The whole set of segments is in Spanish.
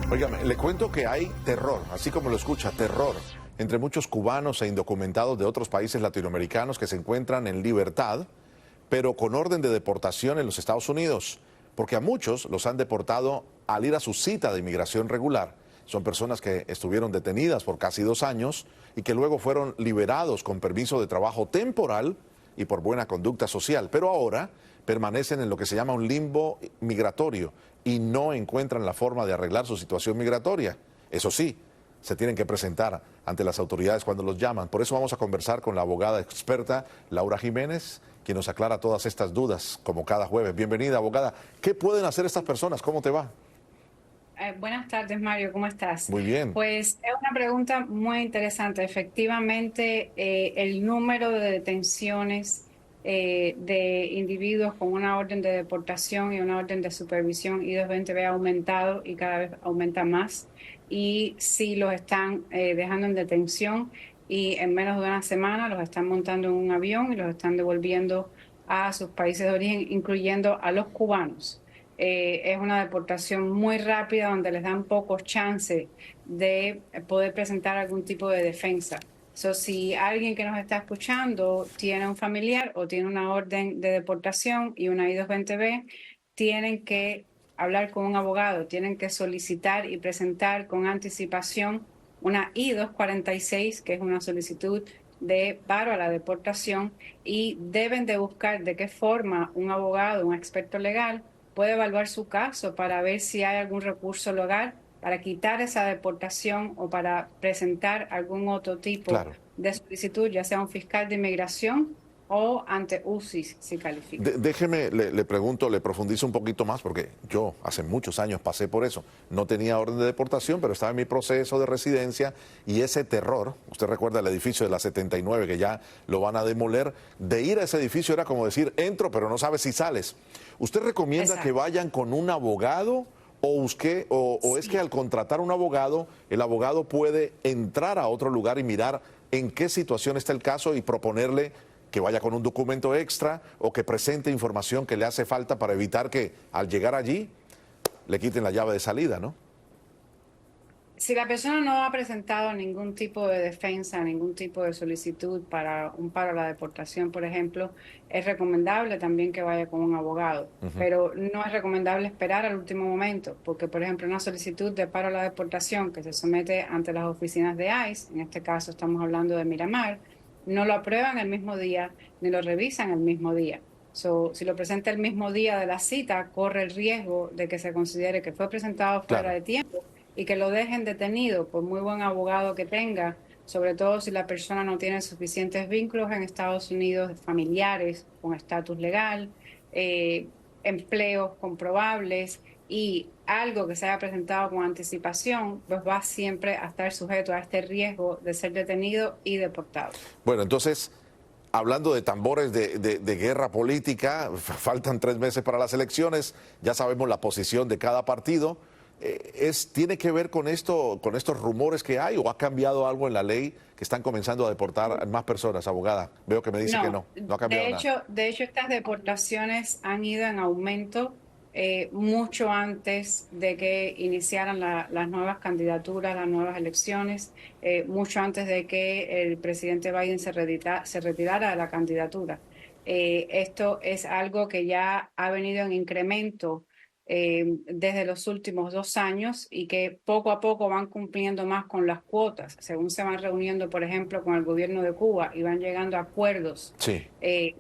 Óigame, le cuento que hay terror, así como lo escucha, terror, entre muchos cubanos e indocumentados de otros países latinoamericanos que se encuentran en libertad, pero con orden de deportación en los Estados Unidos, porque a muchos los han deportado al ir a su cita de inmigración regular. Son personas que estuvieron detenidas por casi 2 años y que luego fueron liberados con permiso de trabajo temporal y por buena conducta social, pero ahora permanecen en lo que se llama un limbo migratorio y no encuentran la forma de arreglar su situación migratoria. Eso sí, se tienen que presentar ante las autoridades cuando los llaman. Por eso vamos a conversar con la abogada experta Laura Jiménez, quien nos aclara todas estas dudas, como cada jueves. Bienvenida, abogada. ¿Qué pueden hacer estas personas? ¿Cómo te va? Buenas tardes, Mario, ¿cómo estás? Muy bien. Pues es una pregunta muy interesante. Efectivamente, el número de detenciones de individuos con una orden de deportación y una orden de supervisión I-220B ha aumentado y cada vez aumenta más. Y sí los están dejando en detención y en menos de una semana los están montando en un avión y los están devolviendo a sus países de origen, incluyendo a los cubanos. Es una deportación muy rápida donde les dan pocos chances de poder presentar algún tipo de defensa. Si alguien que nos está escuchando tiene un familiar o tiene una orden de deportación y una I-220B, tienen que hablar con un abogado, tienen que solicitar y presentar con anticipación una I-246, que es una solicitud de paro a la deportación, y deben de buscar de qué forma un abogado, un experto legal, puede evaluar su caso para ver si hay algún recurso legal para quitar esa deportación o para presentar algún otro tipo Claro. de solicitud, ya sea un fiscal de inmigración o ante UCIS, si califica. Déjeme, le pregunto, le profundizo un poquito más, porque yo hace muchos años pasé por eso. No tenía orden de deportación, pero estaba en mi proceso de residencia y ese terror, usted recuerda el edificio de la 79 que ya lo van a demoler, de ir a ese edificio era como decir, entro, pero no sabes si sales. ¿Usted recomienda que Exacto. vayan con un abogado o es que Sí. al contratar un abogado, el abogado puede entrar a otro lugar y mirar en qué situación está el caso y proponerle que vaya con un documento extra o que presente información que le hace falta para evitar que al llegar allí le quiten la llave de salida, ¿no? Si la persona no ha presentado ningún tipo de defensa, ningún tipo de solicitud para un paro a la deportación, por ejemplo, es recomendable también que vaya con un abogado, Ujú. pero no es recomendable esperar al último momento, porque, por ejemplo, una solicitud de paro a la deportación que se somete ante las oficinas de ICE, en este caso estamos hablando de Miramar, no lo aprueban el mismo día ni lo revisan el mismo día. Si lo presenta el mismo día de la cita, corre el riesgo de que se considere que fue presentado fuera Claro. de tiempo y que lo dejen detenido por muy buen abogado que tenga, sobre todo si la persona no tiene suficientes vínculos en Estados Unidos, familiares con estatus legal, eh, empleos comprobables y algo que se haya presentado con anticipación, pues va siempre a estar sujeto a este riesgo de ser detenido y deportado. Bueno, entonces, hablando de tambores de guerra política, faltan 3 meses para las elecciones, ya sabemos la posición de cada partido. ¿Tiene que ver con esto, con estos rumores que hay, o ha cambiado algo en la ley que están comenzando a deportar a más personas, abogada? Veo que me dice que No, no ha cambiado nada. de hecho estas deportaciones han ido en aumento mucho antes de que iniciaran las nuevas candidaturas, las nuevas elecciones, mucho antes de que el presidente Biden se retirara de la candidatura. Esto es algo que ya ha venido en incremento desde los últimos 2 años y que poco a poco van cumpliendo más con las cuotas, según se van reuniendo, por ejemplo, con el gobierno de Cuba y van llegando a acuerdos Sí. eh,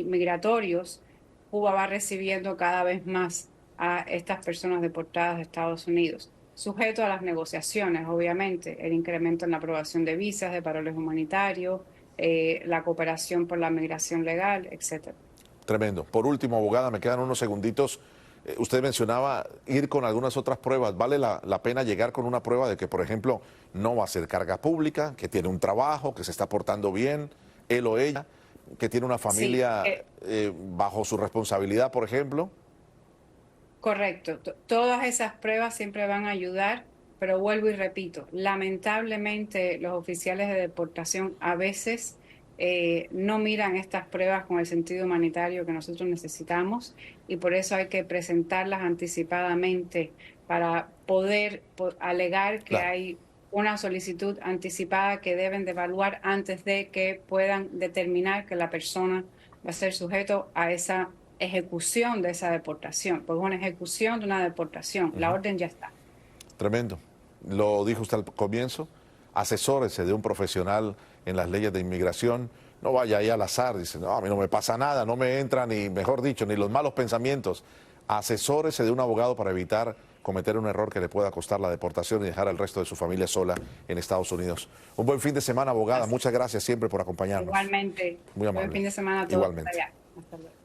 migratorios. Cuba va recibiendo cada vez más a estas personas deportadas de Estados Unidos, sujeto a las negociaciones, obviamente, el incremento en la aprobación de visas, de paroles humanitarios, la cooperación por la migración legal, etcétera. Tremendo. Por último, abogada, me quedan unos segunditos. Usted mencionaba ir con algunas otras pruebas. ¿Vale la pena llegar con una prueba de que, por ejemplo, no va a ser carga pública, que tiene un trabajo, que se está portando bien, él o ella, que tiene una Sí, familia bajo su responsabilidad, por ejemplo? correcto. Todas esas pruebas siempre van a ayudar, pero vuelvo y repito, lamentablemente los oficiales de deportación a veces no miran estas pruebas con el sentido humanitario que nosotros necesitamos y por eso hay que presentarlas anticipadamente para poder alegar que Claro. hay una solicitud anticipada que deben de evaluar antes de que puedan determinar que la persona va a ser sujeto a esa ejecución de esa deportación, porque es una ejecución de una deportación, la orden ya está. Tremendo. Lo dijo usted al comienzo, asesórese de un profesional en las leyes de inmigración, no vaya ahí al azar, dice, no, a mí no me pasa nada, no me entra ni, mejor dicho, ni los malos pensamientos. Asesórese de un abogado para evitar cometer un error que le pueda costar la deportación y dejar al resto de su familia sola en Estados Unidos. Un buen fin de semana, abogada. Así. Muchas gracias siempre por acompañarnos. Igualmente, Muy buen amable. fin de semana a todos. Igualmente. Allá. Hasta luego.